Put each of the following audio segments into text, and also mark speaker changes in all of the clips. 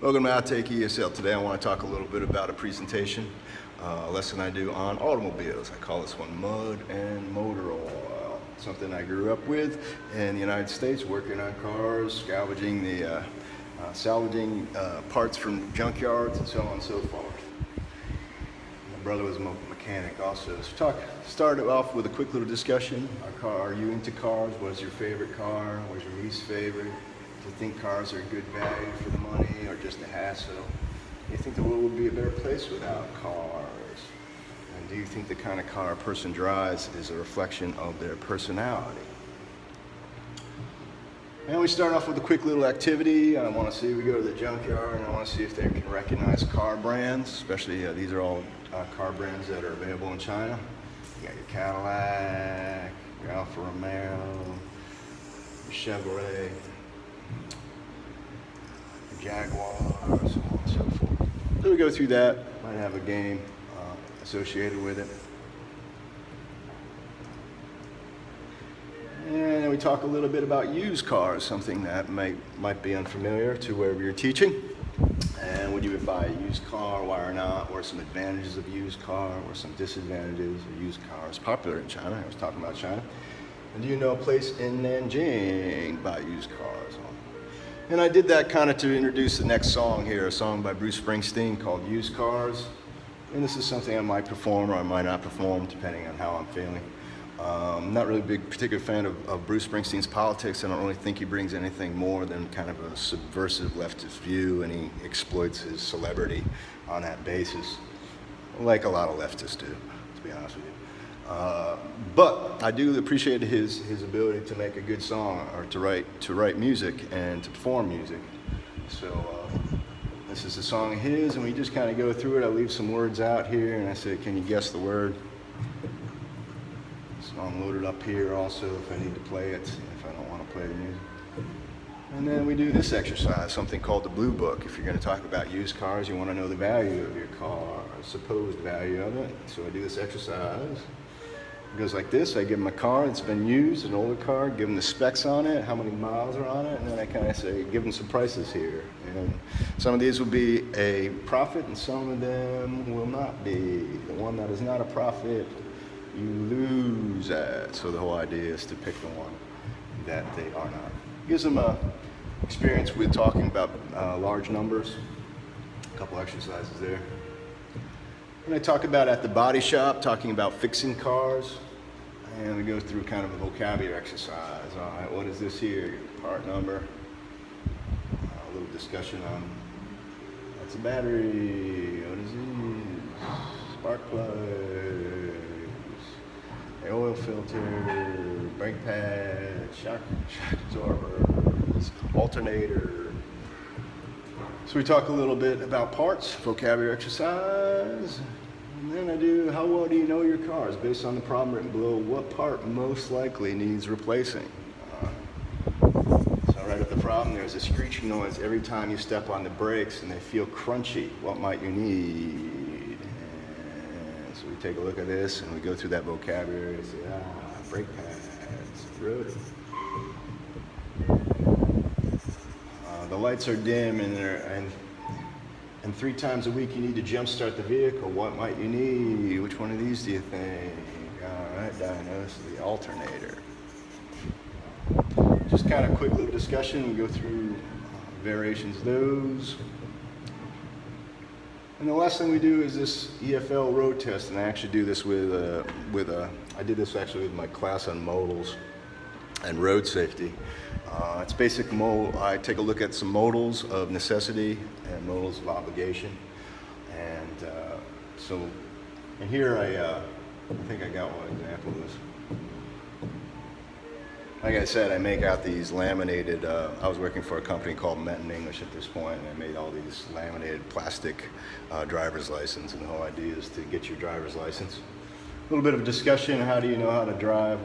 Speaker 1: Welcome to OUTTAKE ESL. Today I want to talk a little bit about a presentation, a lesson I do on automobiles. I call this one Mud and Motor Oil. Something I grew up with in the United States, working on cars, salvaging parts from junkyards and so on and so forth. My brother was a mechanic also. So started off with a quick little discussion. Are you into cars? What's your favorite car? What's your least favorite? Do you think cars are a good value for the money or just a hassle? Do you think the world would be a better place without cars? And do you think the kind of car a person drives is a reflection of their personality? And we start off with a quick little activity. I want to see, we go to the junkyard and I want to see if they can recognize car brands, especially these are all car brands that are available in China. You got your Cadillac, your Alfa Romeo, your Chevrolet, Jaguar, so on and so forth. So we go through that, might have a game associated with it. And then we talk a little bit about used cars, something that might be unfamiliar to wherever you're teaching. And would you buy a used car, why or not? What are some advantages of a used car? What are some disadvantages of used cars? Popular in China, I was talking about China. And do you know a place in Nanjing buy used cars? And I did that kind of to introduce the next song here, a song by Bruce Springsteen called Used Cars. And this is something I might perform or I might not perform, depending on how I'm feeling. I'm not really a big particular fan of Bruce Springsteen's politics. I don't really think he brings anything more than kind of a subversive leftist view, and he exploits his celebrity on that basis, like a lot of leftists do, to be honest with you. But I do appreciate his ability to make a good song, or to write music and to perform music. So this is a song of his, and we just kind of go through it. I leave some words out here, and I say, can you guess the word? Song loaded up here also if I need to play it, if I don't want to play the music. And then we do this exercise, something called the Blue Book. If you're going to talk about used cars, you want to know the value of your car, supposed value of it. So I do this exercise. It goes like this. I give them a car that's been used, an older car, give them the specs on it, how many miles are on it, and then I kind of say, give them some prices here. And some of these will be a profit, and some of them will not be. The one that is not a profit, you lose at. So the whole idea is to pick the one that they are not. Gives them a experience with talking about large numbers. A couple exercises there. And I talk about at the body shop, talking about fixing cars. And we go through kind of a vocabulary exercise. All right, what is this here? Part number. A little discussion on that's a battery. What is this? Spark plugs. The oil filter, brake pad, shock absorbers, alternator. So we talk a little bit about parts, vocabulary exercise, and then I do, how well do you know your cars? Based on the problem written below, what part most likely needs replacing? So right at the problem, there's a screeching noise every time you step on the brakes and they feel crunchy. What might you need? And so we take a look at this and we go through that vocabulary and say, brake pads, rotor. The lights are dim and 3 times a week you need to jump start the vehicle. What might you need? Which one of these do you think? All right, diagnose the alternator. Just kind of quick little discussion. We go through variations of those. And the last thing we do is this EFL road test, and I actually do this I did this actually with my class on modals and road safety. It's basic I take a look at some modals of necessity and modals of obligation. And here I think I got one example of this. Like I said, I make out these laminated, I was working for a company called Metin English at this point, and I made all these laminated plastic driver's license, and the whole idea is to get your driver's license. A little bit of discussion, how do you know how to drive,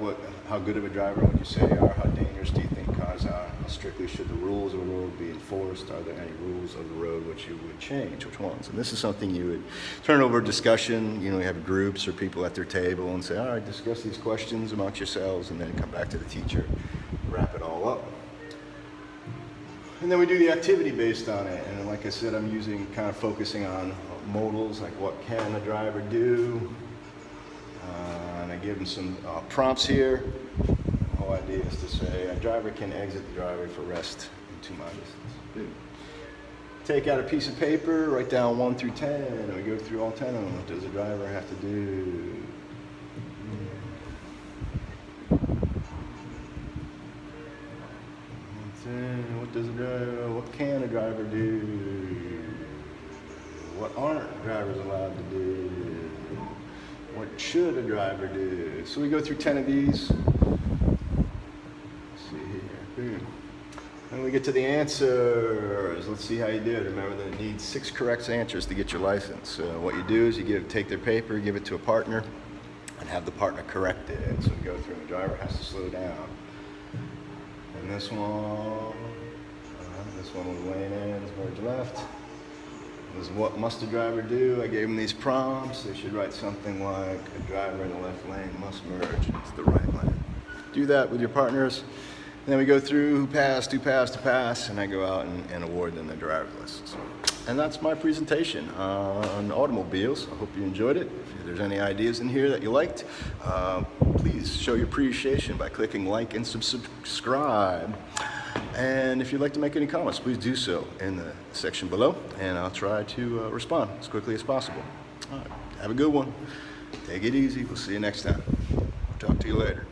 Speaker 1: how good of a driver would you say you are, how dangerous do you think cars are, how strictly should the rules of the road be enforced, are there any rules of the road which you would change, which ones? And this is something you would turn over discussion, you have groups or people at their table and say, all right, discuss these questions amongst yourselves, and then come back to the teacher, wrap it all up. And then we do the activity based on it. And like I said, I'm kind of focusing on modals, like what can a driver do. And I give them some prompts here. The whole idea is to say a driver can exit the driveway for rest in 2 mile distance. Take out a piece of paper, write down 1 through 10, and we go through all 10 of them. What does a driver have to do? What can a driver do? What aren't drivers allowed to do? What should a driver do? So we go through 10 of these. Let's see here. Boom. And we get to the answers. Let's see how you did. Remember that it needs 6 correct answers to get your license. So what you do is you take their paper, give it to a partner, and have the partner correct it. So we go through and the driver has to slow down. And this one was lane in, this merge left. This is what must a driver do. I gave them these prompts. They should write something like a driver in the left lane must merge into the right lane. Do that with your partners. And then we go through who passed, and I go out and award them their driver's license. And that's my presentation on automobiles. I hope you enjoyed it. If there's any ideas in here that you liked, please show your appreciation by clicking like and subscribe. And if you'd like to make any comments, please do so in the section below, and I'll try to respond as quickly as possible. All right, have a good one. Take it easy. We'll see you next time. Talk to you later.